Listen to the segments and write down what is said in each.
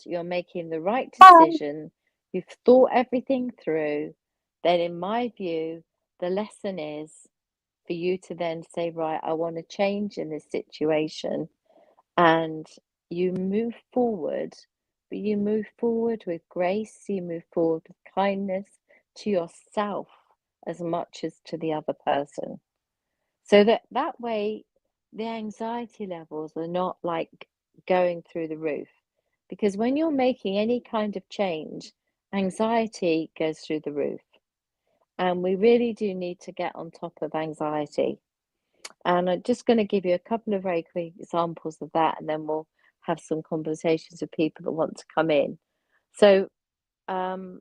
you're making the right decision, you've thought everything through, then in my view, the lesson is for you to then say, right, I want to change in this situation. And you move forward, but you move forward with grace, you move forward with kindness to yourself as much as to the other person. So that way, the anxiety levels are not like going through the roof. Because when you're making any kind of change, anxiety goes through the roof. And we really do need to get on top of anxiety. And I'm just going to give you a couple of very quick examples of that, and then we'll have some conversations with people that want to come in. So, um,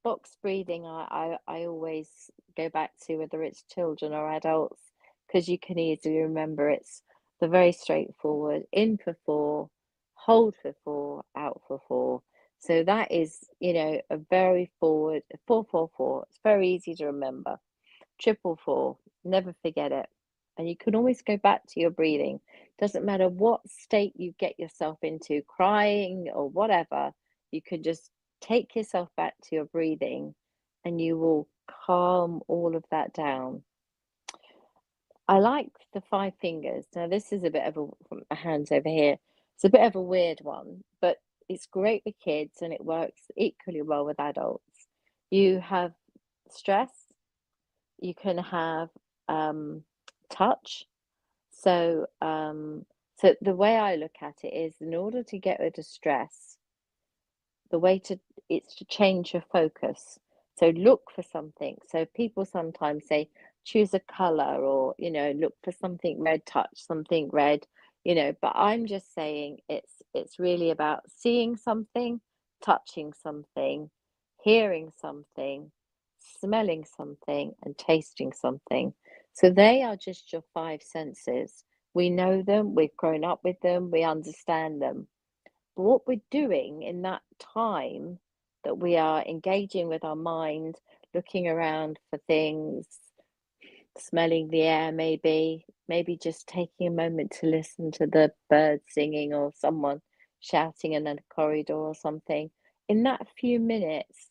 box breathing, I always go back to, whether it's children or adults, because you can easily remember. It's the very straightforward: in for 4, hold for 4, out for 4. So that is, a very forward 4-4-4. It's very easy to remember. 4-4-4, never forget it. And you can always go back to your breathing. Doesn't matter what state you get yourself into, crying or whatever, you can just take yourself back to your breathing and you will calm all of that down. I like the 5 fingers. Now, this is a bit of a hands over here. It's a bit of a weird one, but it's great with kids and it works equally well with adults. You have stress, you can have touch. So the way I look at it is, in order to get rid of stress, the way to it's to change your focus. So look for something. So people sometimes say choose a color, or look for something red, touch something red, but I'm just saying it's really about seeing something, touching something, hearing something, smelling something, and tasting something. So they are just your 5 senses. We know them, we've grown up with them, we understand them. But what we're doing in that time that we are engaging with our mind, looking around for things, smelling the air, maybe just taking a moment to listen to the birds singing or someone shouting in a corridor or something. In that few minutes,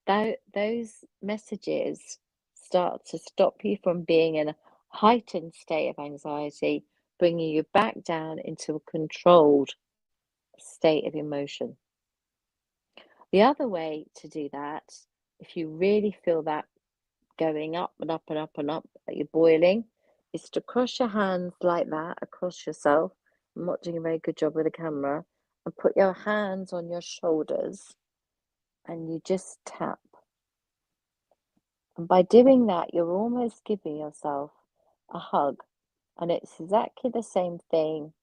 those messages start to stop you from being in a heightened state of anxiety, bringing you back down into a controlled state of emotion. The other way to do that, if you really feel that going up and up and up and up, that you're boiling, is to cross your hands like that across yourself. I'm not doing a very good job with the camera. And put your hands on your shoulders and you just tap. And by doing that, you're almost giving yourself a hug. And it's exactly the same thing,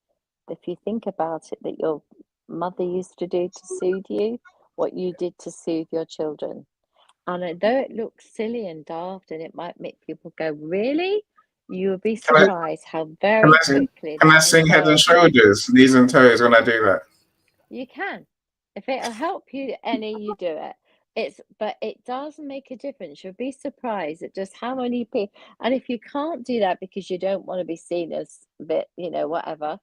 if you think about it, that your mother used to do to soothe you, what you did to soothe your children. And although it looks silly and daft and it might make people go, really? You will be Can I surprised how can very I sing quickly can I that will sing Head and serve you. Shoulders, knees and toes when I do that? You can. If it'll help you any, you do it. But it does make a difference. You'll be surprised at just how many people. And if you can't do that because you don't want to be seen as a bit, whatever,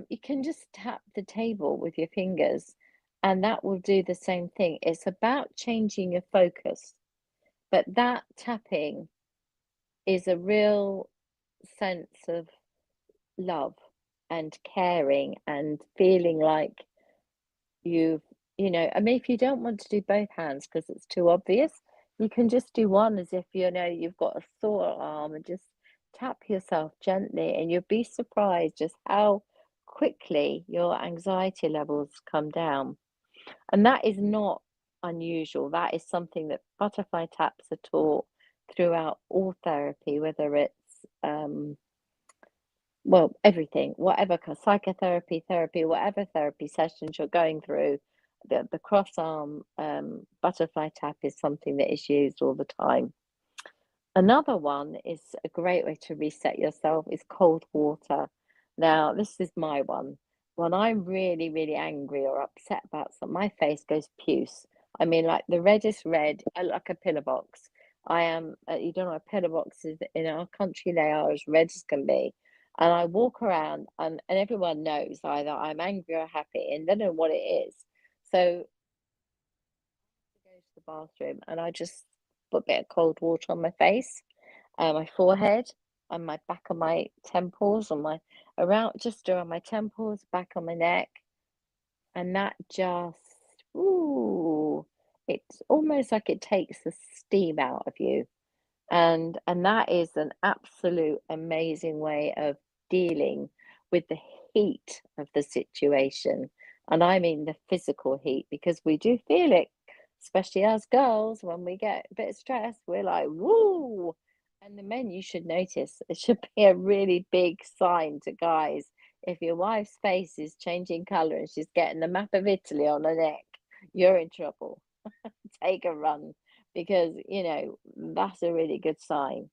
you can just tap the table with your fingers, and that will do the same thing. It's about changing your focus, but that tapping is a real sense of love and caring and feeling like you've, I mean, if you don't want to do both hands because it's too obvious, you can just do one, as if you've got a sore arm, and just tap yourself gently, and you'll be surprised just how quickly your anxiety levels come down. And that is not unusual. That is something that butterfly taps are taught throughout all therapy, whether it's well, everything, whatever psychotherapy, therapy, whatever therapy sessions you're going through, the cross arm butterfly tap is something that is used all the time. Another one is a great way to reset yourself is cold water. Now, this is my one. When I'm really, really angry or upset about something, my face goes puce. I mean, like the reddest red, like a pillar box. I am, you don't know, pillar boxes in our country, they are as red as can be. And I walk around, and everyone knows either I'm angry or happy, and they don't know what it is. So I go to the bathroom and I just put a bit of cold water on my face, my forehead, and my back of my temples, on my around just around my temples, back on my neck, and that just ooh, it's almost like it takes the steam out of you. And that is an absolute amazing way of dealing with the heat of the situation. And I mean the physical heat, because we do feel it, especially as girls, when we get a bit stressed, we're like, woo. And the men, you should notice, it should be a really big sign to guys. If your wife's face is changing color and she's getting the map of Italy on her neck, you're in trouble. Take a run, because that's a really good sign.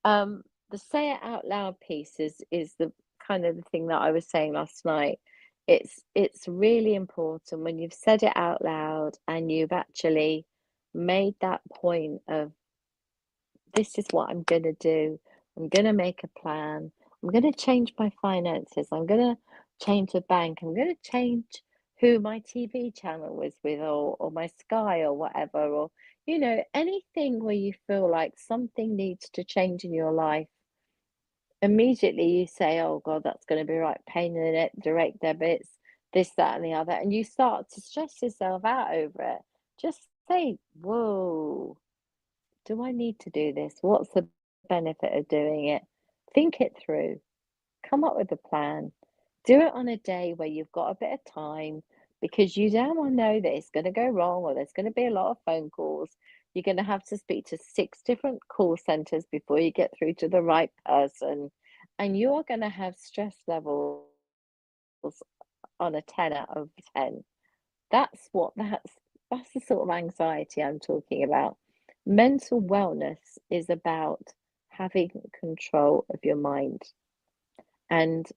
The say it out loud piece is the kind of the thing that I was saying last night. It's really important when you've said it out loud and you've actually made that point of, this is what I'm going to do. I'm going to make a plan. I'm going to change my finances. I'm going to change the bank. I'm going to change who my TV channel was with, or my Sky or whatever, or, anything where you feel like something needs to change in your life. Immediately you say, oh God, that's going to be right pain in the neck, direct debits, this, that, and the other. And you start to stress yourself out over it. Just say, whoa, do I need to do this? What's the benefit of doing it? Think it through. Come up with a plan. Do it on a day where you've got a bit of time, because you damn well know that it's going to go wrong, or there's going to be a lot of phone calls. You're going to have to speak to 6 different call centers before you get through to the right person. And you are going to have stress levels on a 10 out of 10. That's the sort of anxiety I'm talking about. Mental wellness is about having control of your mind. And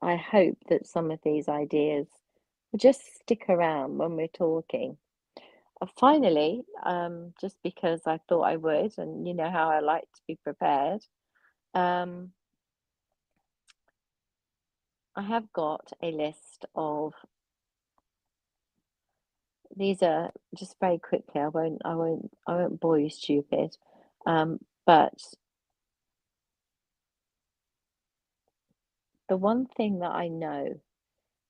I hope that some of these ideas will just stick around when we're talking. Finally, just because I thought I would, and you know how I like to be prepared, um, I have got a list of, these are just very quickly. I won't bore you stupid. But the one thing that I know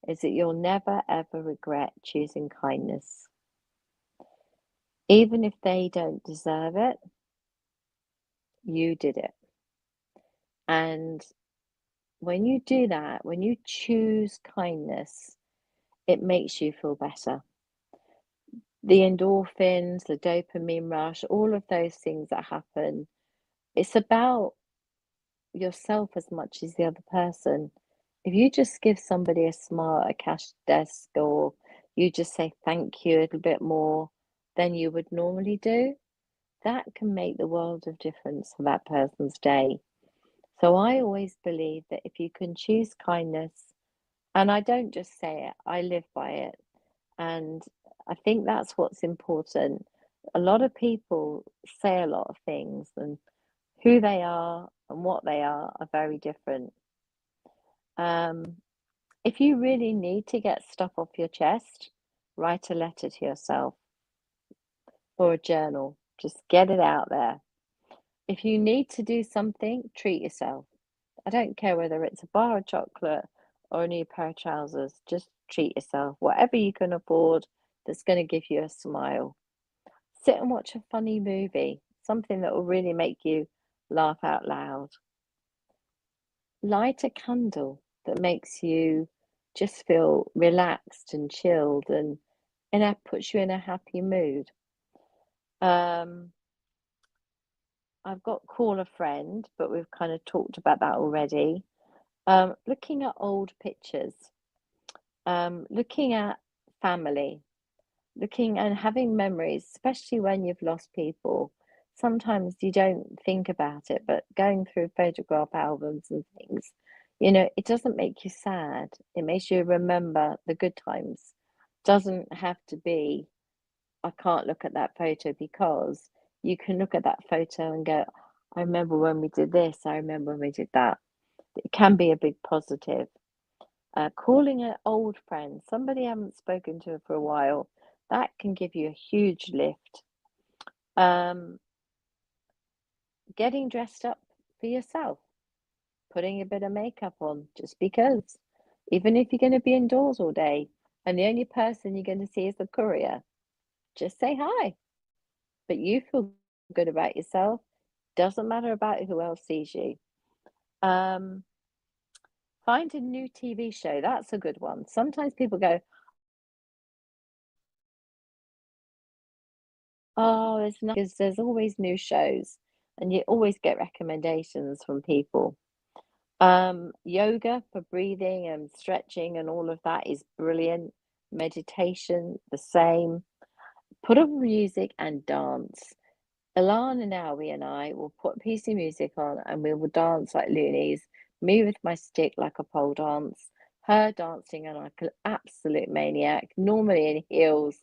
is that you'll never ever regret choosing kindness. Even if they don't deserve it, you did it. And when you do that, when you choose kindness, it makes you feel better. The endorphins, the dopamine rush, all of those things that happen, it's about yourself as much as the other person. If you just give somebody a smile at a cash desk, or you just say thank you a little bit more than you would normally do, that can make the world of difference for that person's day. So I always believe that if you can choose kindness, and I don't just say it, I live by it. And I think that's what's important. A lot of people say a lot of things, and who they are and what they are very different. Um, if you really need to get stuff off your chest, write a letter to yourself or a journal. Just get it out there. If you need to do something, treat yourself. I don't care whether it's a bar of chocolate or a new pair of trousers, just treat yourself. Whatever you can afford that's going to give you a smile. Sit and watch a funny movie, something that will really make you laugh out loud. Light a candle that makes you just feel relaxed and chilled, and that puts you in a happy mood. Um, I've got call a friend, but we've kind of talked about that already. Looking at old pictures, looking at family, looking and having memories, especially when you've lost people. Sometimes you don't think about it, but going through photograph albums and things, it doesn't make you sad. It makes you remember the good times. Doesn't have to be, I can't look at that photo, because you can look at that photo and go, I remember when we did this, I remember when we did that. It can be a big positive. Calling an old friend, somebody I haven't spoken to for a while, that can give you a huge lift. Getting dressed up for yourself, putting a bit of makeup on just because, even if you're going to be indoors all day and the only person you're going to see is the courier, just say hi. But you feel good about yourself. Doesn't matter about who else sees you. Find a new TV show. That's a good one. Sometimes people go, oh, there's not, because there's always new shows and you always get recommendations from people. Yoga for breathing and stretching and all of that is brilliant. Meditation, the same. Put on music and dance. Alana Nowie and I will put piece of music on and we will dance like loonies. Me with my stick like a pole dance. Her dancing like an absolute maniac, normally in heels,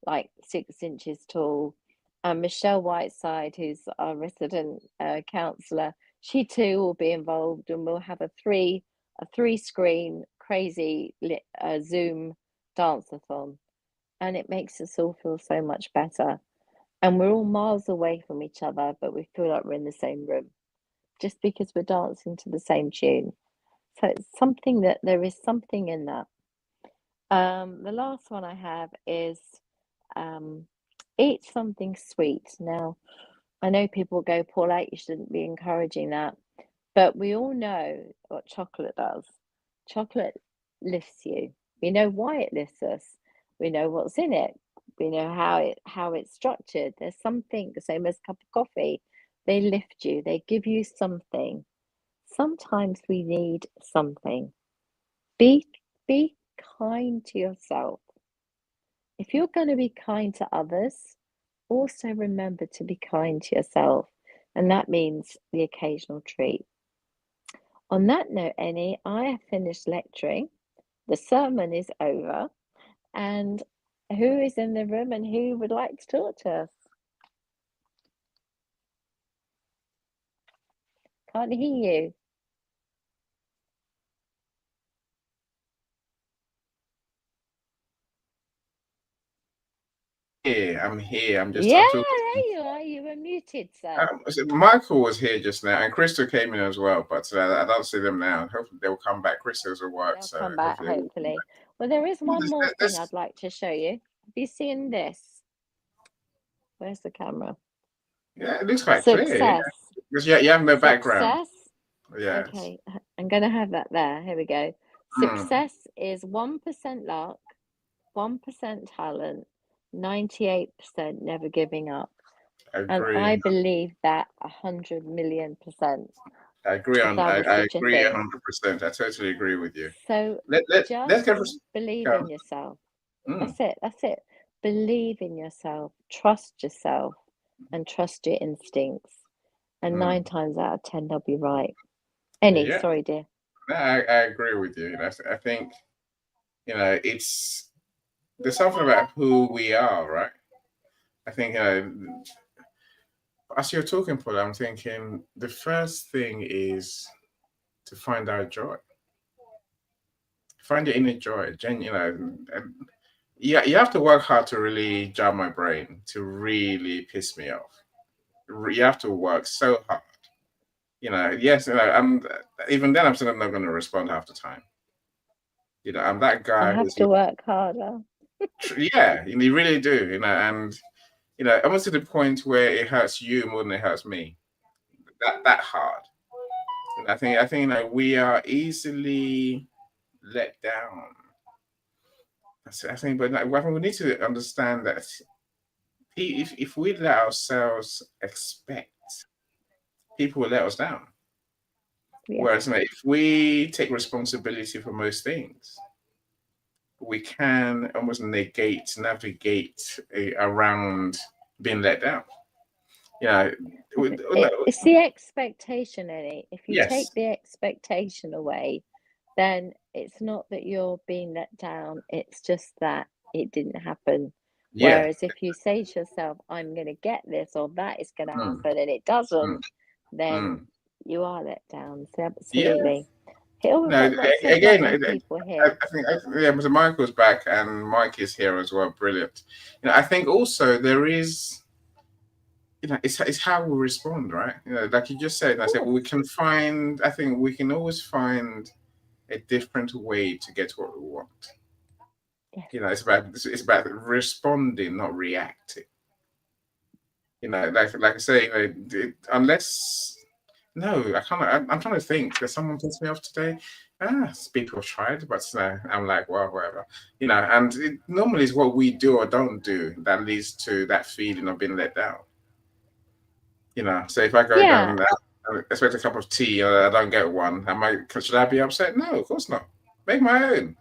like 6 inches tall. And Michelle Whiteside, who's our resident counsellor, she too will be involved, and we'll have a three screen crazy Zoom dance-a-thon, and it makes us all feel so much better. And we're all miles away from each other, but we feel like we're in the same room just because we're dancing to the same tune. So it's something that there is something in that. The last one I have is eat something sweet. Now, I know people go, Paulette, you shouldn't be encouraging that. But we all know what chocolate does. Chocolate lifts you. We know why it lifts us. We know what's in it. We know how it's structured. There's something, the same as a cup of coffee. They lift you. They give you something. Sometimes we need something. Be kind to yourself. If you're going to be kind to others, also remember to be kind to yourself. And that means the occasional treat. On that note, Annie, I have finished lecturing. The sermon is over. And who is in the room and who would like to talk to us? Can't hear you. I'm here. I'm just Yeah, I'm talking. there you are. You were muted, sir. So Michael was here just now, and Crystal came in as well, but I don't see them now. Hopefully, they'll come back. Crystal's at work, They'll so come back, hopefully, hopefully. Well, there is one more thing this, I'd like to show you. Have you seen this? Where's the camera? yeah, it looks quite clear. Success. Because you have no background. Success. Yes. Okay, I'm going to have that there. Here we go. Success is 1% luck, 1% talent, 98% never giving up. And I believe that 100 million %. I agree if that was I such a agree thing. 100%. I totally agree with you. So Let's go for, believe go. in yourself. That's it. Believe in yourself, trust yourself, and trust your instincts. And 9 times out of 10, they'll be right. Annie, sorry, dear. No, I agree with you. I think, there's something about who we are, right? I think, as you're talking, Paul, I'm thinking the first thing is to find our joy. Find your inner joy. You have to work hard to really jam my brain, to really piss me off. You have to work so hard. Yes, I'm even then I'm still not going to respond half the time. I'm that guy. I have to work harder. Yeah, you really do, and almost to the point where it hurts you more than it hurts me. That hard. And I think we are easily let down. I think, but I think we need to understand that if we let ourselves expect, people will let us down. Yeah. Whereas if we take responsibility for most things, we can almost navigate around being let down. It's the expectation, Eddie. If you take the expectation away, then it's not that you're being let down, it's just that it didn't happen. Yeah. Whereas if you say to yourself, I'm going to get this or that is going to happen and it doesn't, then you are let down. So absolutely. No, Lots of again, lovely people here. I think yeah, Mr. Michael's back and Mike is here as well. Brilliant. I think also there is, it's how we respond, right? Like you just said, I said we can find. I think we can always find a different way to get what we want. Yes. It's about responding, not reacting. Like I say, unless no, I can't. I'm trying to think. Does someone piss me off today? People have tried, but I'm like, well, whatever. And it normally is what we do or don't do that leads to that feeling of being let down. So if I go Yeah. down, I expect a cup of tea, and I don't get one, should I be upset? No, of course not. Make my own.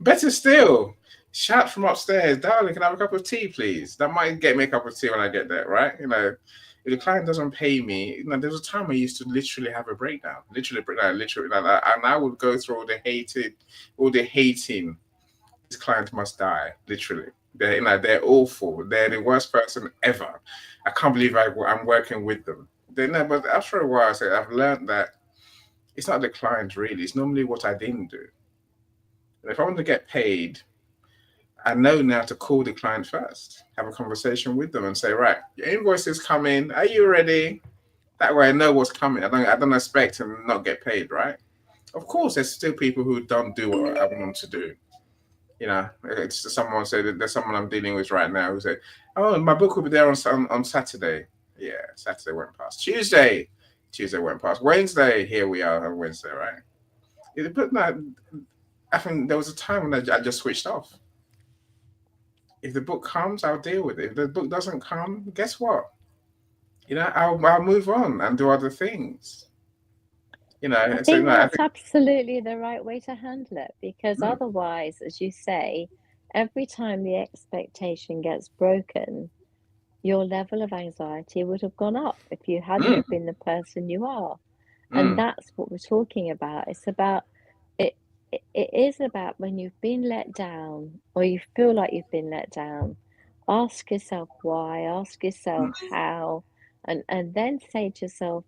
Better still, shout from upstairs, darling, can I have a cup of tea, please? That might get me a cup of tea when I get there, right? If the client doesn't pay me, there was a time I used to literally have a breakdown, literally, and I would go through all the hating. This client must die, literally. They're awful. They're the worst person ever. I can't believe I'm working with them. But after a while, I've learned that it's not the client really. It's normally what I didn't do. And if I want to get paid, I know now to call the client first, have a conversation with them, and say, right, your invoice is coming. Are you ready? That way, I know what's coming. I don't expect to not get paid, right? Of course, there's still people who don't do what I want them to do. It's someone said that there's someone I'm dealing with right now who said, "Oh, my book will be there on Saturday." Yeah, Saturday went past. Tuesday went past. Wednesday, here we are on Wednesday, right? But no, I think there was a time when I just switched off. If the book comes, I'll deal with it. If the book doesn't come, guess what? I'll move on and do other things. I think that's absolutely the right way to handle it, because otherwise, as you say, every time the expectation gets broken, your level of anxiety would have gone up if you hadn't have been the person you are. And that's what we're talking about. It's about it. It is about when you've been let down or you feel like you've been let down. Ask yourself why. Ask yourself how, and then say to yourself,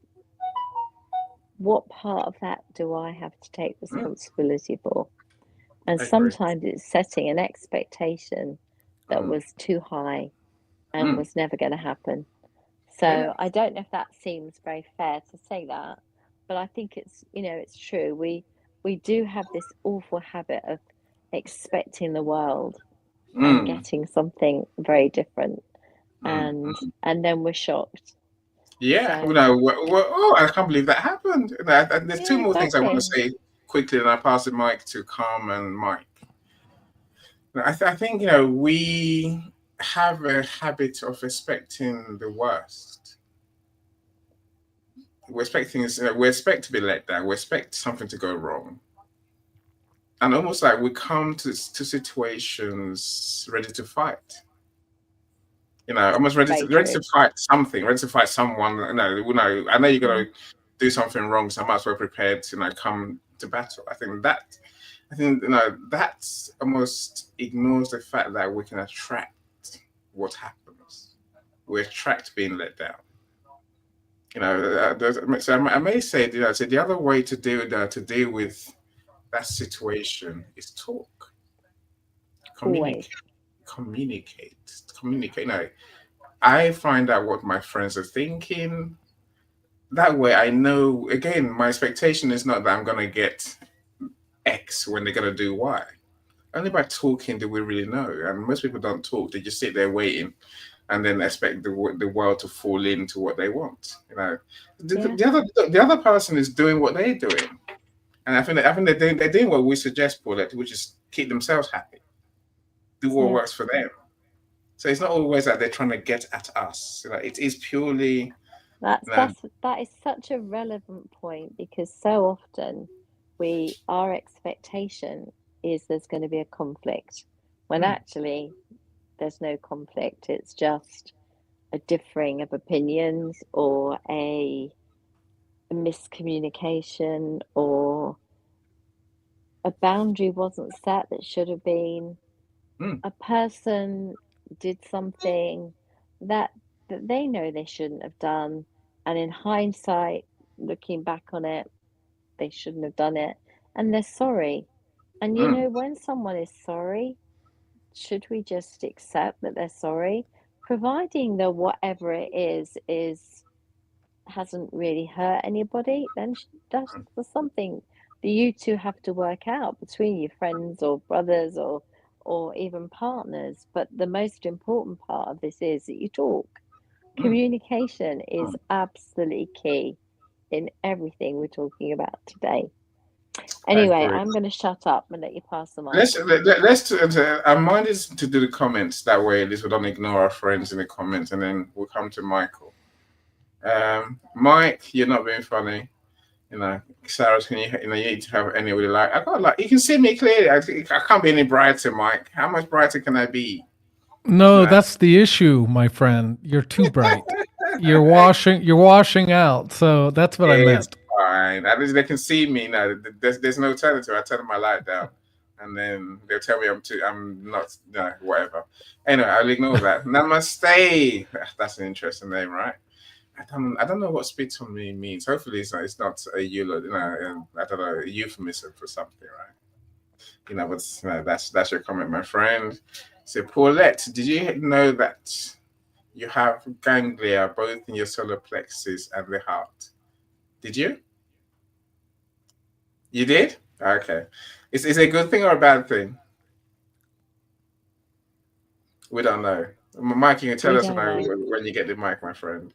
what part of that do I have to take responsibility for? And sometimes it's setting an expectation that was too high and was never going to happen. So I don't know if that seems very fair to say that, but I think it's true. We do have this awful habit of expecting the world and getting something very different, and then we're shocked. Yeah, So, I can't believe that happened. There's two more things I want to say quickly, and I pass the mic to Calm and Mike. I think we have a habit of expecting the worst. We expect to be let down. We expect something to go wrong, and almost like we come to situations ready to fight. Almost ready to fight something, ready to fight someone. I know you're gonna do something wrong, so I'm much well prepared to come to battle. I think that almost ignores the fact that we can attract what happens. We attract being let down. So I may say, so the other way to deal with that situation is talk, communicate. I find out what my friends are thinking. That way, I know. Again, my expectation is not that I'm gonna get X when they're gonna do Y. Only by talking do we really know. And most people don't talk; they just sit there waiting, and then expect the world to fall into what they want. The other person is doing what they're doing, and I think they're doing what we suggest, Paulette, which is keep themselves happy, do what works for them. So it's not always that they're trying to get at us. It is purely. That is such a relevant point, because so often our expectation is there's going to be a conflict, when actually there's no conflict. It's just a differing of opinions, or a miscommunication, or a boundary wasn't set that should have been. A person did something that they know they shouldn't have done, and in hindsight, looking back on it, they shouldn't have done it, and they're sorry. And you Mm, know, when someone is sorry, should we just accept that they're sorry, providing that whatever it is hasn't really hurt anybody? Then that's something that you two have to work out between your friends or brothers or even partners. But the most important part of this is that you talk. mm, Communication is mm. absolutely key in everything we're talking about today. I Anyway, agree. I'm going to shut up and let you pass the mic. Let's our mind is to do the comments that way. At least we don't ignore our friends in the comments, and then we'll come to Michael. Mike, you're not being funny. You know, Sarah, can you need to have anybody like I got like you can see me clearly. I can't be any brighter, Mike. How much brighter can I be? No, No, that's the issue, my friend. You're too bright. You're washing out. So that's what I it's meant. fine. At least they can see me now. There's no alternative. I turn my light down, and then they'll tell me I'm not, no, whatever. Anyway, I'll ignore that. Namaste. That's an interesting name, right? I don't know what spit on me means. Hopefully, it's not a I don't know, a euphemism for something, right? But that's your comment, my friend. So, Paulette, did you know that you have ganglia both in your solar plexus and the heart? Did you? You did? Okay. Is it a good thing or a bad thing? We don't know. Mike, you can tell We us don't now know. when you get the mic, my friend.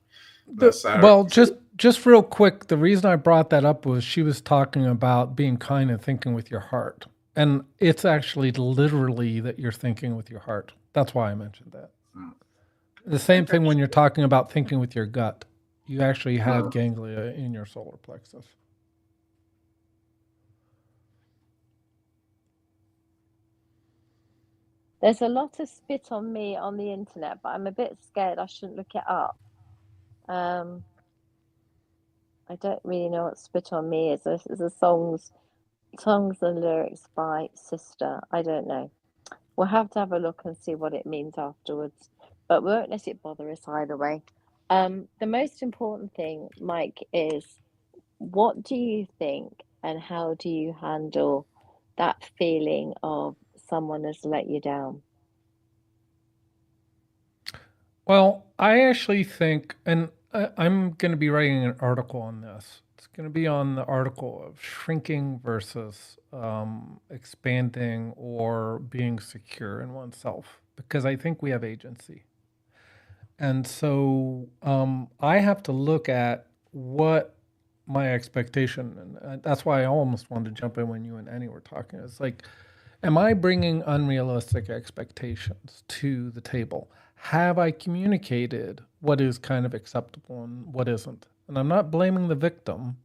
No, Sarah. Well, just real quick, the reason I brought that up was she was talking about being kind and thinking with your heart. And it's actually literally that you're thinking with your heart. That's why I mentioned that. Mm. The same Okay. thing when you're talking about thinking with your gut. You actually have Mm. ganglia in your solar plexus. There's a lot of spit on me on the internet, but I'm a bit scared. I shouldn't look it up. Um, I don't really know what spit on me is. This is a songs and lyrics by Sister. I don't know. We'll have to have a look and see what it means afterwards, but we won't let it bother us either way. The most important thing, Mike, is what do you think and how do you handle that feeling of someone has let you down? Well, I actually think, and I'm going to be writing an article on this. It's going to be on the article of shrinking versus expanding or being secure in oneself, because I think we have agency. And so I have to look at what my expectation, and that's why I almost wanted to jump in when you and Annie were talking. It's like, am I bringing unrealistic expectations to the table? Have I communicated what is kind of acceptable and what isn't? And I'm not blaming the victim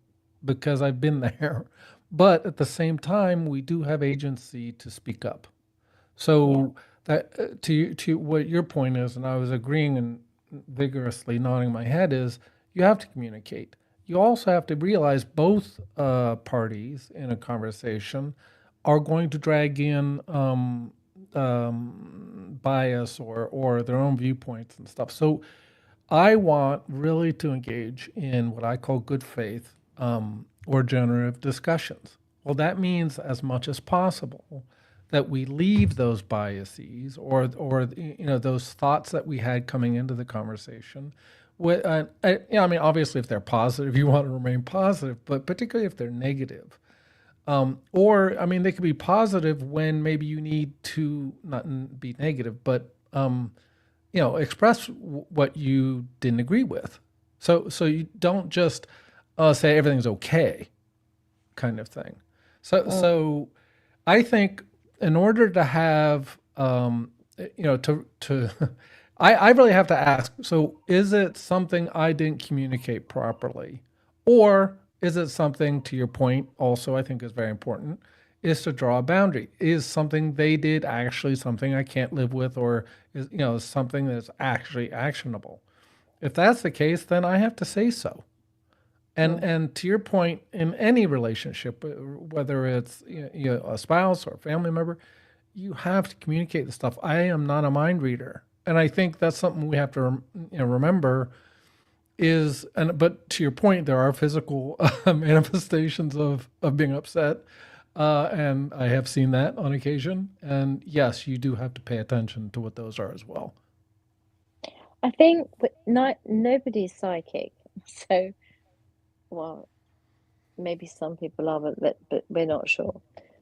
because I've been there. But at the same time, we do have agency to speak up. Yeah. So that to what your point is, and I was agreeing and vigorously nodding my head, is you have to communicate. You also have to realize both parties in a conversation are going to drag in bias or their own viewpoints and stuff. So I want really to engage in what I call good faith or generative discussions. Well, that means as much as possible that we leave those biases or those thoughts that we had coming into the conversation. I mean, obviously, if they're positive, you want to remain positive, but particularly if they're negative. Or, I mean, they could be positive when maybe you need to not be negative, but express what you didn't agree with. So you don't just say everything's okay, kind of thing. So Mm. so I think in order to have to I really have to ask, so is it something I didn't communicate properly? Or is it something, to your point, also I think is very important, is to draw a boundary? Is something they did actually something I can't live with, or is something that's actually actionable? If that's the case, then I have to say so. And Mm. and to your point, in any relationship, whether it's a spouse or a family member, you have to communicate the stuff. I am not a mind reader, and I think that's something we have to remember is, and but to your point, there are physical manifestations of being upset, and I have seen that on occasion. And yes, you do have to pay attention to what those are as well. I think, but not nobody's psychic. So, well, maybe some people are, but we're not sure.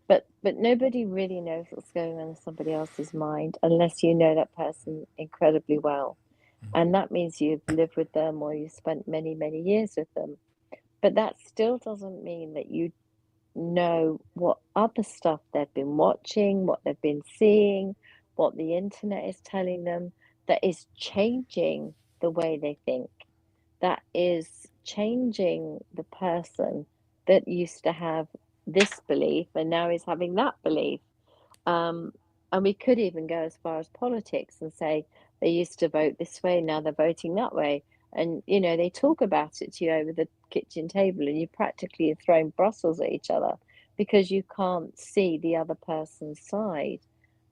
But nobody really knows what's going on in somebody else's mind unless you know that person incredibly well. And that means you've lived with them or you've spent many, many years with them. But that still doesn't mean that you know what other stuff they've been watching, what they've been seeing, what the internet is telling them that is changing the way they think, that is changing the person that used to have this belief and now is having that belief. Um, and we could even go as far as politics and say they used to vote this way, now they're voting that way. And you know, they talk about it to you over the kitchen table, and you practically are throwing Brussels at each other because you can't see the other person's side.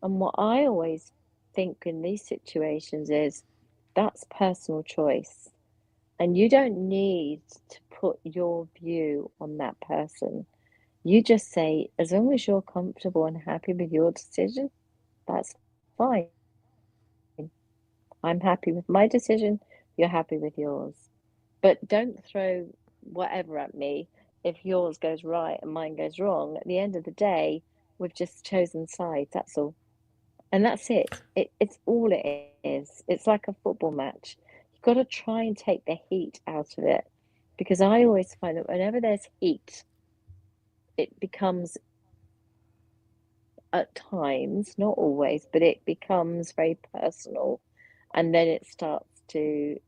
And what I always think in these situations is that's personal choice. And you don't need to put your view on that person. You just say, as long as you're comfortable and happy with your decision, that's fine. I'm happy with my decision, you're happy with yours. But don't throw whatever at me if yours goes right and mine goes wrong. At the end of the day, we've just chosen sides, that's all. And that's it. It's all it is. It's like a football match. You've got to try and take the heat out of it. Because I always find that whenever there's heat, it becomes at times, not always, but it becomes very personal. And then it starts to,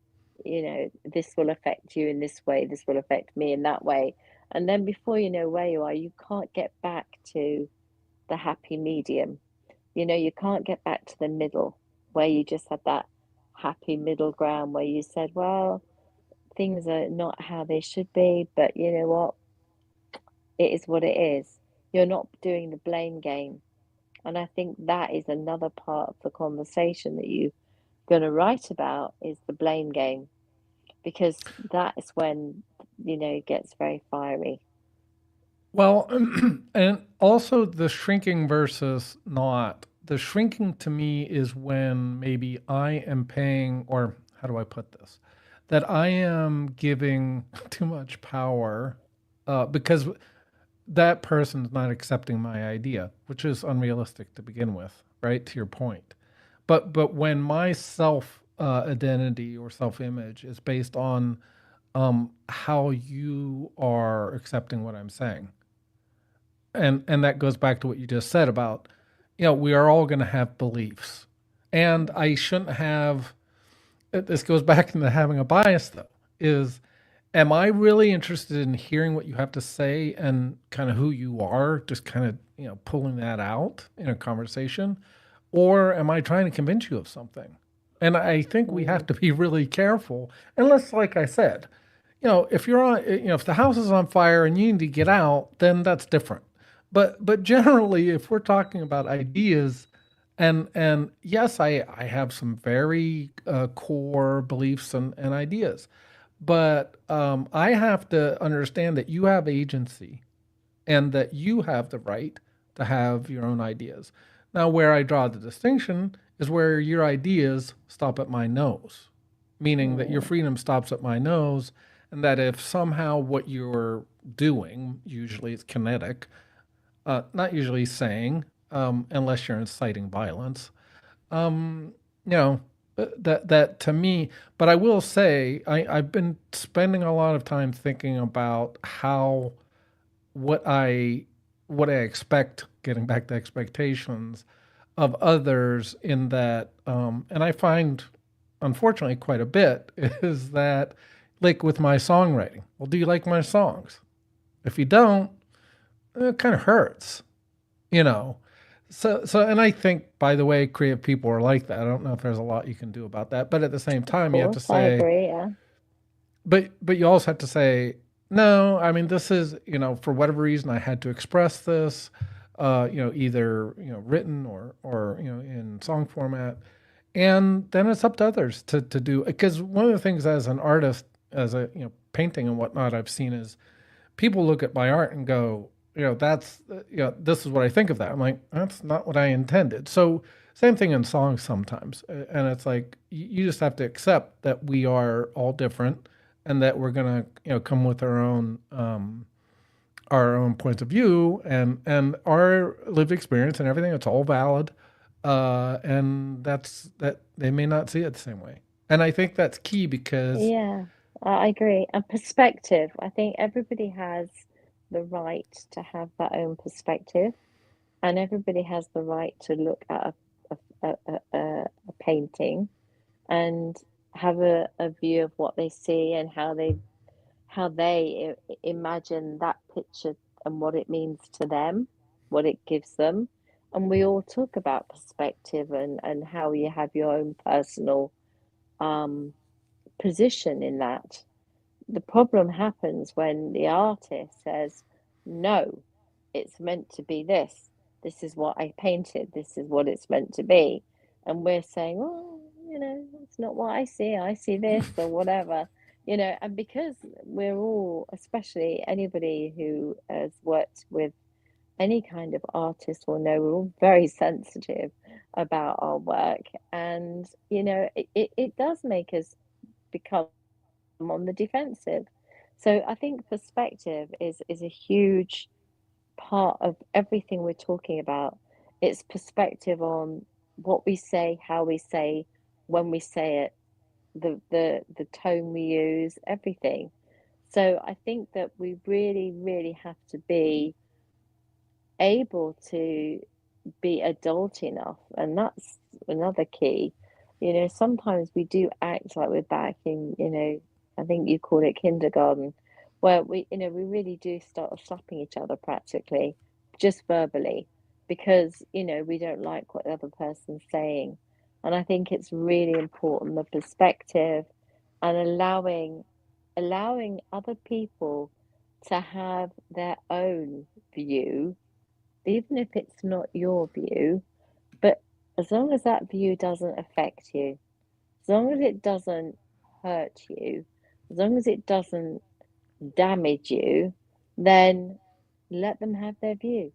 you know, this will affect you in this way, this will affect me in that way. And then before you know where you are, you can't get back to the happy medium. You know, you can't get back to the middle where you just had that happy middle ground where you said, well, things are not how they should be, but you know what? It is what it is. You're not doing the blame game. And I think that is another part of the conversation that you're going to write about is the blame game, because that is when, you know, it gets very fiery. Well, and also the shrinking versus not. The shrinking to me is when maybe I am paying, or how do I put this? That I am giving too much power because that person's not accepting my idea, which is unrealistic to begin with, right? To your point. But when my self identity or self image is based on how you are accepting what I'm saying, and that goes back to what you just said about, you know, we are all going to have beliefs, and I shouldn't have. This goes back into having a bias, though. Is am I really interested in hearing what you have to say and kind of who you are, just kind of, you know, pulling that out in a conversation, or am I trying to convince you of something? And I think we have Mm, to be really careful, unless, like I said, you know, if you're on, you know, if the house is on fire and you need to get out, then that's different. But generally, if we're talking about ideas, and yes, I have some very core beliefs and ideas, but I have to understand that you have agency and that you have the right to have your own ideas. Now, where I draw the distinction is where your ideas stop at my nose, meaning that your mm, freedom stops at my nose, and that if somehow what you're doing, usually it's kinetic, not usually saying, unless you're inciting violence, you know, that to me, but I will say, I've been spending a lot of time thinking about how what I what I expect, getting back to expectations of others in that, and I find, unfortunately, quite a bit is that, like with my songwriting. Well, do you like my songs? If you don't, it kind of hurts, you know. So, and I think, by the way, creative people are like that. I don't know if there's a lot you can do about that, but at the same of time, you have to course, I say, agree. Yeah. but you also have to say, no, I mean, this is, you know, for whatever reason I had to express this, you know, either, you know, written or you know, in song format. And then it's up to others to do, because one of the things as an artist, as a painting and whatnot, I've seen is people look at my art and go, that's this is what I think of that. I'm like, that's not what I intended. So same thing in songs sometimes, and it's like you just have to accept that we are all different, and that we're gonna come with our own points of view and our lived experience and everything. It's all valid, and that they may not see it the same way. And I think that's key because Yeah, I agree. And perspective, I think everybody has the right to have their own perspective, and everybody has the right to look at a painting and have a view of what they see and how they imagine that picture and what it means to them, what it gives them. And we all talk about perspective and how you have your own personal um, position in that. The problem happens when the artist says, no, it's meant to be this. This is what I painted. This is what it's meant to be. And we're saying, oh, it's not what I see. I see this or whatever, and because we're all, especially anybody who has worked with any kind of artist will know we're all very sensitive about our work. And, it does make us become on the defensive. So I think perspective is a huge part of everything we're talking about. It's perspective on what we say, how we say, when we say it, the tone we use, everything. So I think that we really, really have to be able to be adult enough, and that's another key. Sometimes we do act like we're back in, I think you call it kindergarten, where we really do start slapping each other practically, just verbally, because, we don't like what the other person's saying. And I think it's really important, the perspective and allowing other people to have their own view, even if it's not your view, but as long as that view doesn't affect you, as long as it doesn't hurt you, as long as it doesn't damage you, then let them have their view.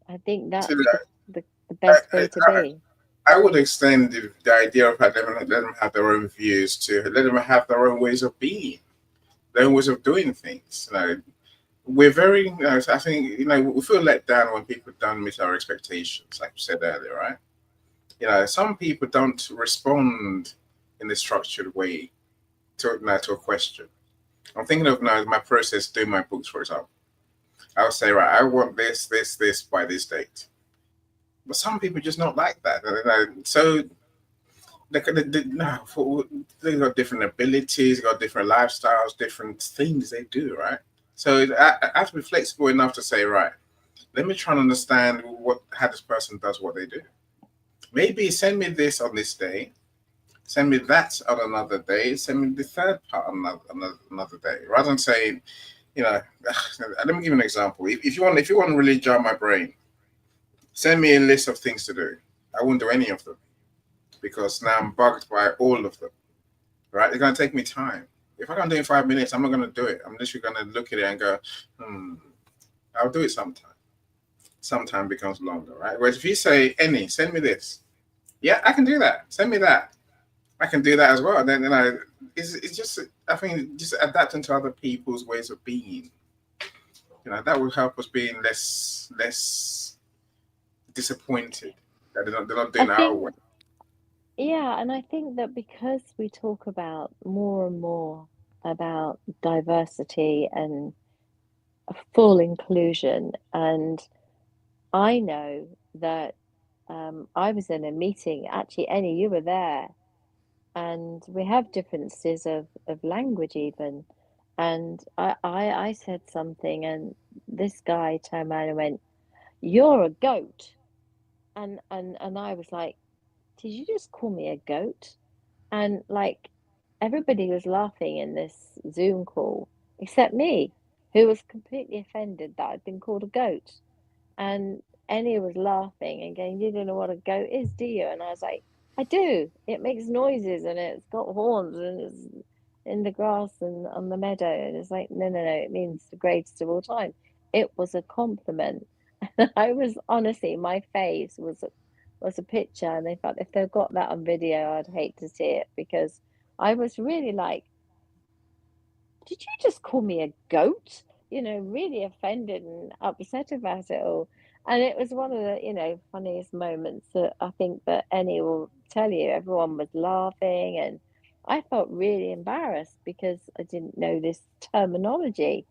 I think So that's the I, best way to I, be. I would extend the idea of let them have their own views to let them have their own ways of being, their own ways of doing things. We're very, I think, we feel let down when people don't meet our expectations, like you said earlier, right? Some people don't respond in a structured way to a question. I'm thinking of now my process doing my books, for example. I'll say, right, I want this by this date. But some people just not like that. So they've got different abilities, got different lifestyles, different things they do, right? So I have to be flexible enough to say, right, let me try and understand how this person does what they do. Maybe send me this on this day, send me that on another day, send me the third part on another day, rather than saying, let me give you an example. If you want to really jar my brain, send me a list of things to do. I won't do any of them because now I'm bugged by all of them. Right? It's gonna take me time. If I can't do it in 5 minutes, I'm not gonna do it. I'm literally gonna look at it and go, I'll do it sometime. Sometime becomes longer, right? Whereas if you say, any, send me this. Yeah, I can do that. Send me that. I can do that as well. And then it's just, I think, just adapting to other people's ways of being. That will help us being less disappointed that they're not I doing our way. think, yeah, and I think that because we talk about more and more about diversity and full inclusion, and I know that I was in a meeting, actually, Annie, you were there, and we have differences of language even. And I said something, and this guy turned around and went, "You're a goat." And I was like, "Did you just call me a goat?" And like everybody was laughing in this Zoom call, except me, who was completely offended that I'd been called a goat. And Enya was laughing and going, "You don't know what a goat is, do you?" And I was like, "I do. It makes noises and it's got horns and in the grass and on the meadow. And it's like, no, it means the greatest of all time. It was a compliment. And I was honestly, my face was a picture. And in fact, if they've got that on video, I'd hate to see it, because I was really like, did you just call me a goat? Really offended and upset about it all. And it was one of the, funniest moments that I think that any will tell you. Everyone was laughing, and I felt really embarrassed because I didn't know this terminology.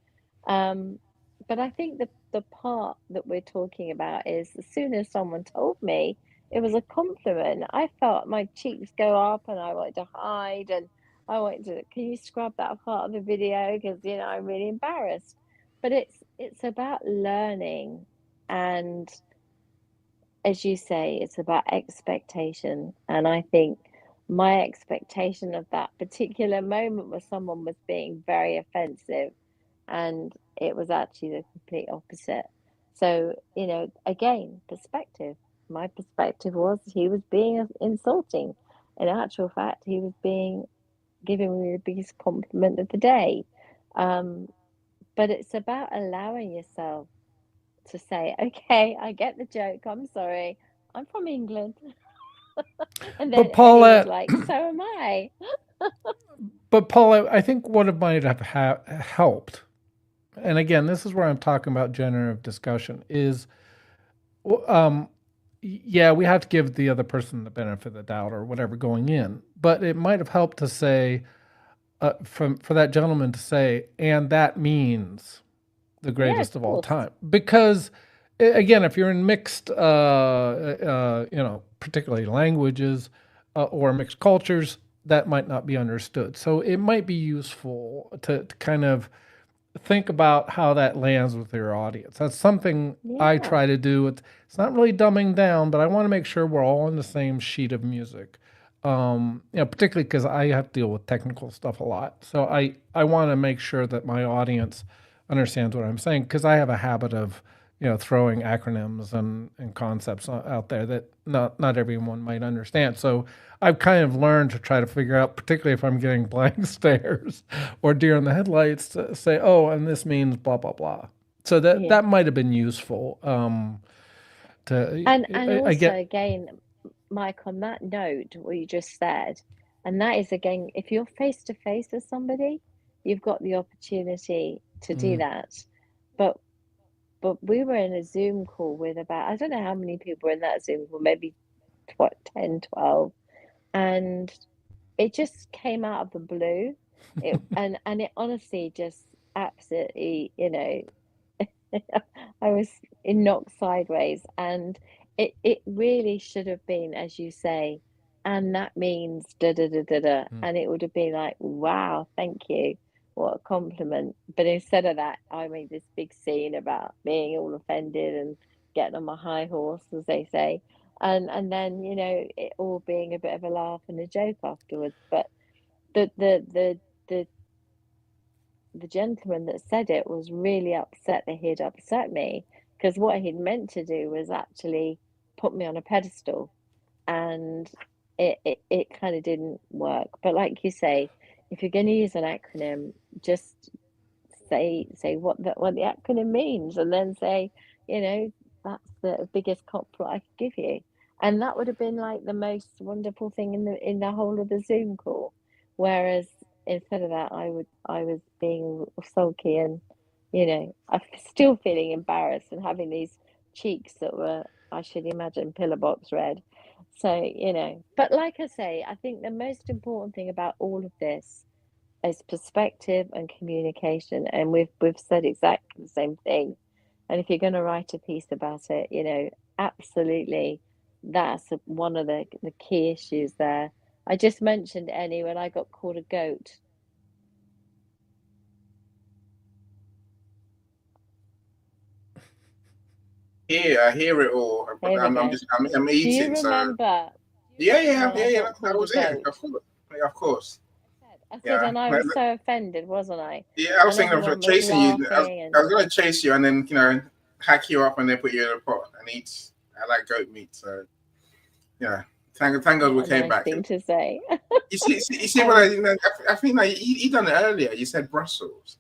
But I think the part that we're talking about is, as soon as someone told me it was a compliment, I felt my cheeks go up and I wanted to hide, and I wanted to, can you scrub that part of the video? Because, I'm really embarrassed. But it's about learning, and as you say, it's about expectation. And I think my expectation of that particular moment was someone was being very offensive, and it was actually the complete opposite. So, again, perspective. My perspective was he was being insulting. In actual fact, he was giving me the biggest compliment of the day. But it's about allowing yourself to say, okay, I get the joke. I'm sorry. I'm from England. And then But Eddie was Paulette, like, so am I. I think what it might have helped, and again, this is where I'm talking about generative discussion, is, yeah, we have to give the other person the benefit of the doubt or whatever going in, but it might have helped to say, for that gentleman to say, and that means the Yeah, greatest of of all course. time. Because again, if you're in mixed, particularly languages or mixed cultures, that might not be understood. So it might be useful to kind of think about how that lands with your audience. That's something I Yeah. try to do. It's not really dumbing down, but I want to make sure we're all on the same sheet of music. Particularly because I have to deal with technical stuff a lot. So I want to make sure that my audience understands what I'm saying, because I have a habit of, throwing acronyms and concepts out there that not everyone might understand. So I've kind of learned to try to figure out, particularly if I'm getting blank stares or deer in the headlights, to say, oh, and this means blah blah blah. So Yeah. that might have been useful. And I also, get again, Mike, on that note, what you just said, and that is, again, if you're face to face with somebody, you've got the opportunity to do that. But we were in a Zoom call with about, I don't know how many people were in that Zoom call, maybe 10, 12, and it just came out of the blue. And it honestly just absolutely, I was knocked sideways, and it really should have been, as you say, and that means da da da da da, and it would have been like, wow, thank you, what a compliment. But instead of that, I made this big scene about being all offended and getting on my high horse, as they say, and then it all being a bit of a laugh and a joke afterwards. But the the the the the gentleman that said it was really upset that he'd upset me, because what he'd meant to do was actually put me on a pedestal, and it kind of didn't work. But like you say, if you're going to use an acronym, just say what the acronym means, and then say, that's the biggest compliment I could give you. And that would have been like the most wonderful thing in the whole of the Zoom call. Whereas instead of that, I was being sulky, and I'm still feeling embarrassed and having these cheeks that were, I should imagine, pillar box red. So, but like I say, I think the most important thing about all of this is perspective and communication, and we've said exactly the same thing. And if you're going to write a piece about it, absolutely, that's one of the key issues there. I just mentioned, Annie, when I got called a goat. I hear it all, but Here we I'm go. just I'm Do you eating. So remember yeah. when I got That called a was it. goat? Of course. Yeah, of course. I said, Yeah. and I was so offended, wasn't I? Yeah, I was And thinking of everyone was chasing you. laughing, I and was going to chase you and then, hack you up and then put you in a pot and eat. I like goat meat. So, yeah. Thank God we What a came nice back. thing to say. You see what I think like you done it earlier. You said Brussels.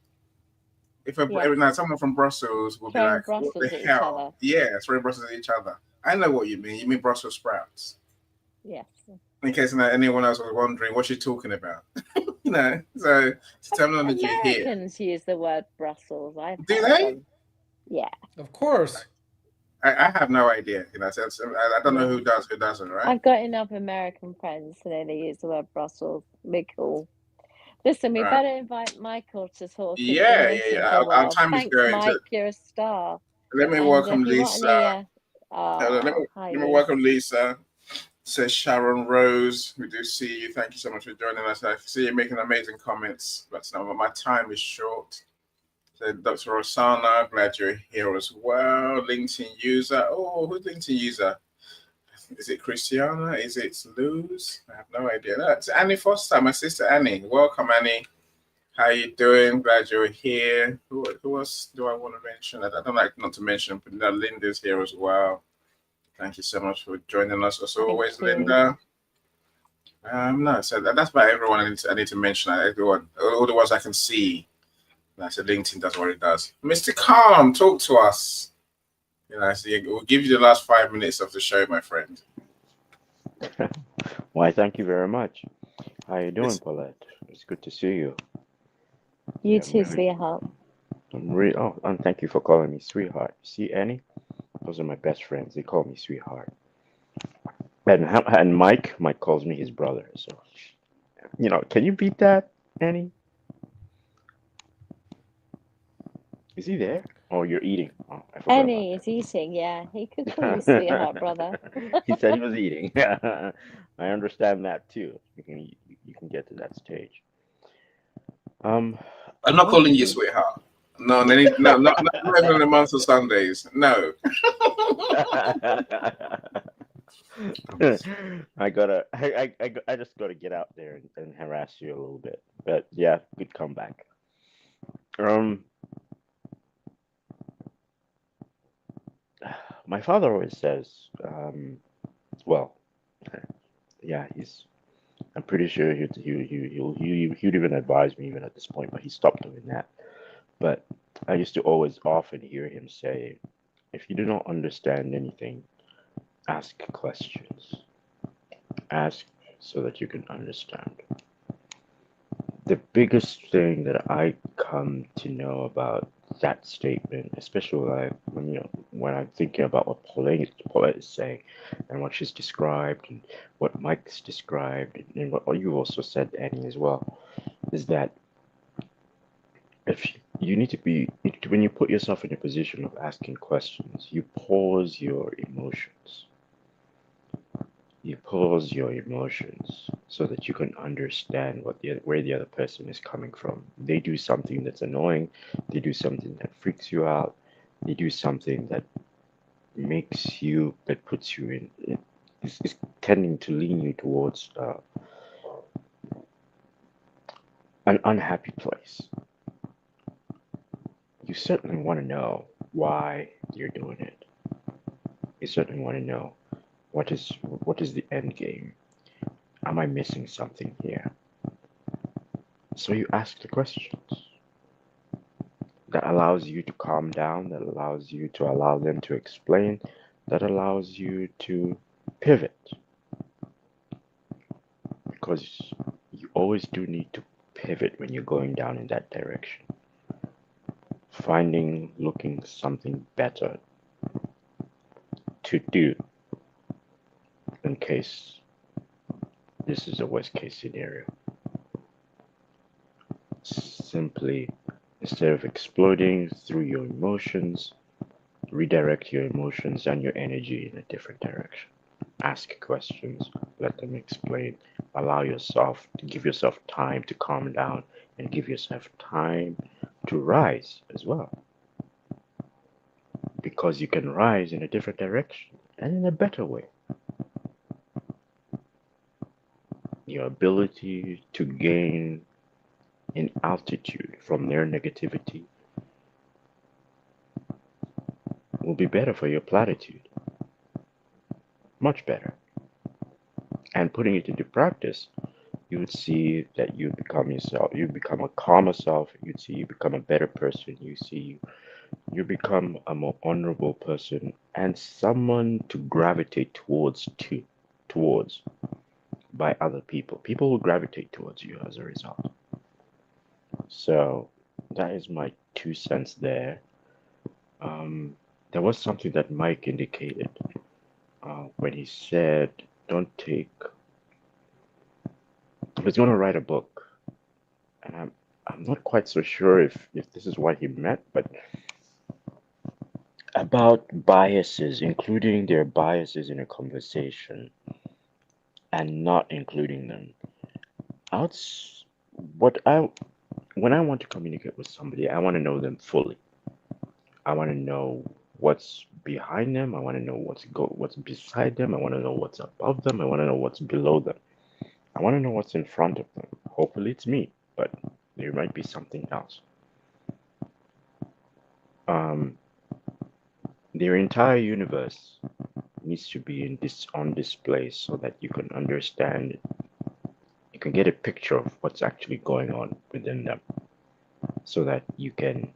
If Yes. every now someone from Brussels will be Throwing like, "What Brussels the at each hell?" other. Yeah, throwing Brussels at each other. I know what you mean. You mean Brussels sprouts. Yes. In case anyone else was wondering what you're talking about, So it's terminology here. Americans use the word Brussels. I've Do heard they? them. Yeah. Of course. I have no idea. So I don't know Yeah. who does, who doesn't, right? I've got enough American friends to know they use the word Brussels. We're cool. Listen, we Right. better invite Michael to talk. He's Yeah, been missing yeah. for a Our while. time is Thanks, going. So Mike. You're a star. let me And welcome if you want Lisa. any, Let me hi, let me Lisa. welcome Lisa. Says Sharon Rose. We do see you. Thank you so much for joining us. I see you making amazing comments, but my time is short. So Dr. Rosanna, glad you're here as well. LinkedIn user. Oh, who's LinkedIn user? Is it Christiana? Is it Luz? I have no idea. That's Annie Foster, my sister Annie. Welcome, Annie. How you doing? Glad you're here. Who else do I want to mention? I don't like not to mention, but Linda's here as well. Thank you so much for joining us as always, you. Linda. No, so that's about everyone I need to mention. Everyone, all the ones I can see. I said LinkedIn does what it does. Mr. Calm, talk to us. So we'll give you the last 5 minutes of the show, my friend. Why, thank you very much. How you doing, Yes. Paulette? It's good to see you. You Yeah, too, really- sweetheart. and thank you for calling me sweetheart. See, Annie? Those are my best friends. They call me sweetheart. And Mike calls me his brother. So, can you beat that, Annie? Is he there? Oh, you're eating. Oh, I forgot about Annie is eating. Yeah, he could call you sweetheart, brother. He said he was eating. I understand that too. You can get to that stage. I'm not calling you sweetheart. No, not even in the month of Sundays. No. I just gotta get out there and harass you a little bit. But yeah, good comeback. My father always says, well, yeah, I'm pretty sure he'd even advise me even at this point, but he stopped doing that. But I used to always often hear him say, if you do not understand anything, ask questions. Ask so that you can understand. The biggest thing that I come to know about that statement, especially when I'm thinking about what Paulette is saying and what she's described and what Mike's described and what you also said, Annie, as well, is that if you need to be when you put yourself in a position of asking questions, you pause your emotions. You pause your emotions so that you can understand where the other person is coming from. They do something that's annoying, they do something that freaks you out, they do something that puts you in is tending to lean you towards an unhappy place. You certainly want to know why you're doing it. You certainly want to know what is the end game. Am I missing something here? So you ask the questions. That allows you to calm down, that allows you to allow them to explain, that allows you to pivot. Because you always do need to pivot when you're going down in that direction. Looking something better to do in case this is a worst case scenario. Simply, instead of exploding through your emotions, redirect your emotions and your energy in a different direction. Ask questions, let them explain, give yourself time to calm down and give yourself time to rise as well. Because you can rise in a different direction and in a better way. Your ability to gain in altitude from their negativity will be better for your platitude. Much better. and putting it into practice, you would see that you become yourself. You become a calmer self. You'd see you become a better person. You become a more honorable person and someone to gravitate towards by other people. People will gravitate towards you as a result. So that is my 2 cents there. There was something that Mike indicated when he said, "Don't take." He's going to write a book, and I'm not quite so sure if this is what he meant, but about biases, including their biases in a conversation and not including them. What I when I want to communicate with somebody, I want to know them fully. I want to know what's behind them. I want to know what's beside them. I want to know what's above them. I want to know what's below them. I want to know what's in front of them. Hopefully it's me, but there might be something else. Their entire universe needs to be on display so that you can understand, you can get a picture of what's actually going on within them, so that you can,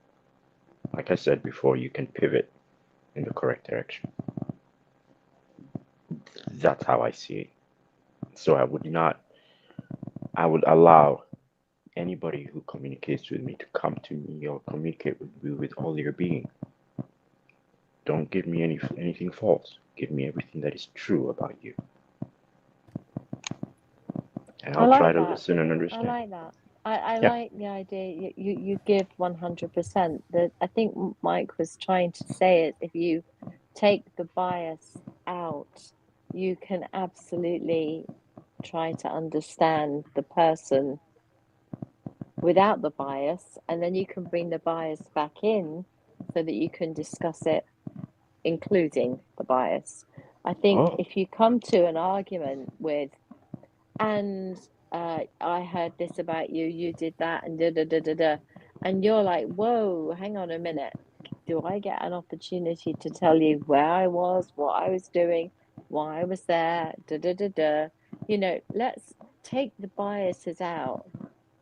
like I said before, you can pivot in the correct direction. That's how I see it. So I would allow anybody who communicates with me to come to me or communicate with me with all their being. Don't give me anything false. Give me everything that is true about you. And I'll try to listen and understand. I like that. I Yeah. like the idea you give 100%. That I think Mike was trying to say is if you take the bias out, you can absolutely try to understand the person without the bias, and then you can bring the bias back in so that you can discuss it including the bias. I think if you come to an argument with, and I heard this about you, you did that, and da da da da da, and you're like, whoa, hang on a minute. Do I get an opportunity to tell you where I was, what I was doing, why I was there, da da da da? You know, let's take the biases out.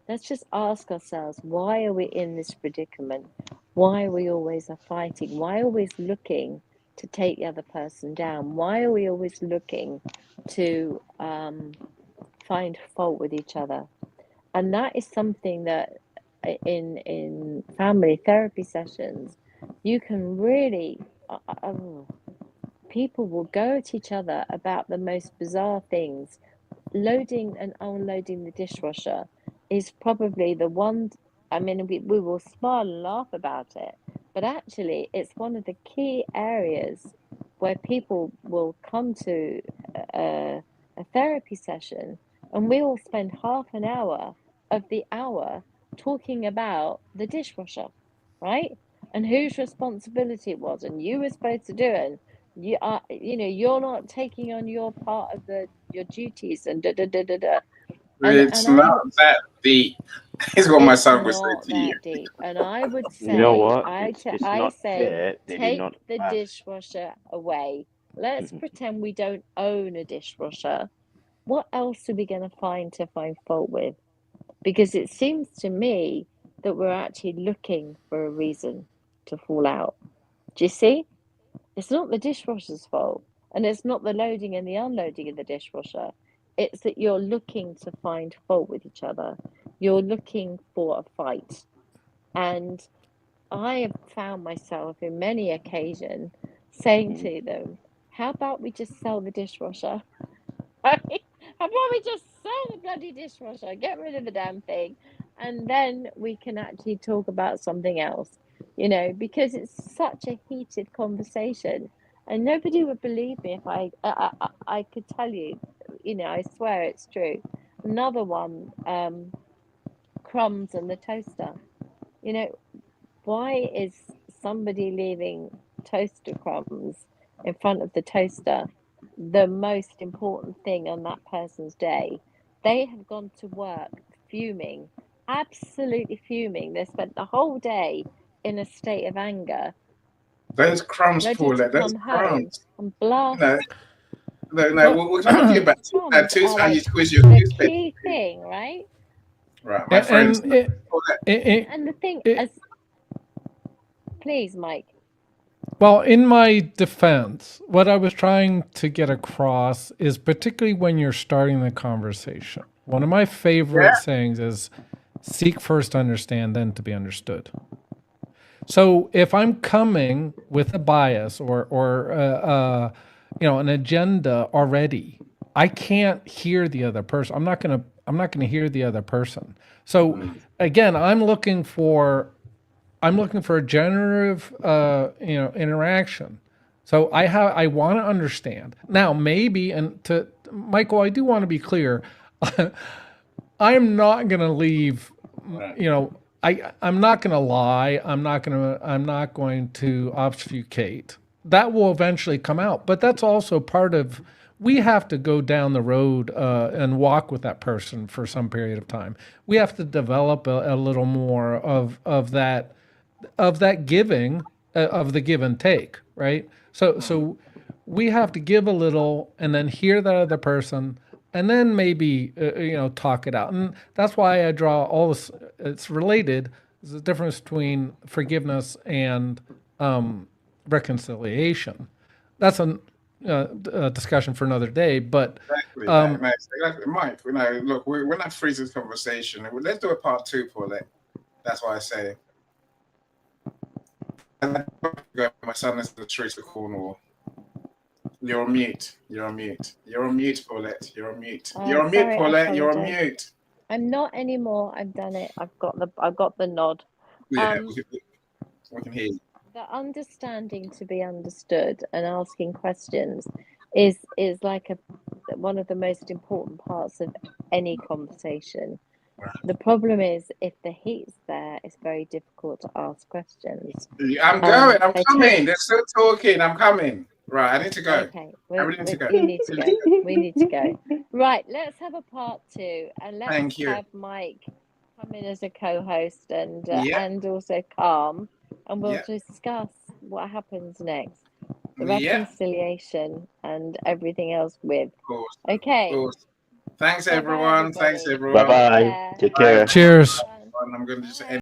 Let's just ask ourselves, why are we in this predicament? Why are we always fighting? Why are we always looking to take the other person down? Why are we always looking to find fault with each other? And that is something that in family therapy sessions, you can really, people will go at each other about the most bizarre things. Loading and unloading the dishwasher is probably the one. I mean, we will smile and laugh about it, but actually, it's one of the key areas where people will come to a therapy session, and we will spend half an hour of the hour talking about the dishwasher, right? And whose responsibility it was, and you were supposed to do it. You are, you're not taking on your part of your duties, and da da da da da. It's not that deep, is what my son would say not to you. that deep. And I would say, You know what? I It's say, not fair. They did take not the ask. dishwasher away. Let's pretend we don't own a dishwasher. What else are we going to find fault with? Because it seems to me that we're actually looking for a reason to fall out. Do you see? It's not the dishwasher's fault, and it's not the loading and the unloading of the dishwasher. It's that you're looking to find fault with each other. You're looking for a fight. And I have found myself in many occasions saying to them, how about we just sell the dishwasher? Right? How about we just sell the bloody dishwasher, get rid of the damn thing, and then we can actually talk about something else, because it's such a heated conversation, and nobody would believe me if I could tell you, I swear it's true. Another one, crumbs and the toaster. Why is somebody leaving toaster crumbs in front of the toaster the most important thing on that person's day? They have gone to work fuming, absolutely fuming. They spent the whole day in a state of anger, Those crumbs, ready Paula, to those come home crumbs. and blast. You know, No, Well, we're talking about Tom, how you Alex, squeeze your the newspaper. key thing, right? Right, my friends. and it, And the thing, it, please, Mike. well, in my defense, what I was trying to get across is particularly when you're starting the conversation. One of my favorite sayings is seek first to understand, then to be understood. So if I'm coming with a bias or an agenda already, I can't hear the other person. I'm not gonna hear the other person. So again, I'm looking for a generative interaction. So I want to understand. Now maybe, and to Michael, I do want to be clear. I'm not going to leave, I'm not going to lie. I'm not going to obfuscate. That will eventually come out. But that's also part of, we have to go down the road and walk with that person for some period of time. We have to develop a little more of that giving, of the give and take, right? So we have to give a little and then hear that other person and then maybe talk it out. And that's why I draw all this. It's related. There's a difference between forgiveness and reconciliation. That's a discussion for another day. But Exactly. Mike, look, we're not freezing this conversation. Let's do a part 2, Paulette. That's why I say. My son is the Teresa Cornwall. You're on mute. You're on mute. You're on mute, Paulette. You're on mute. You're on mute, Sorry, I Paulette. You're on apologize. mute. I'm not anymore. I've done it. I've got the nod. Yeah, we can hear you. The understanding to be understood and asking questions is like one of the most important parts of any conversation. The problem is if the heat's there, it's very difficult to ask questions. I'm going. I'm coming. They're still talking. I'm coming. Right, I need to go. Okay, I really need to go. you need to go. We need to go. Right, let's have a part 2, and let's have Mike come in as a co-host and also Calm, and we'll discuss what happens next, the reconciliation and everything else with. Of course. Okay. Of course. Thanks, everyone. Bye-bye, Thanks, everyone. Bye bye. Take care. cheers. I'm going to just end.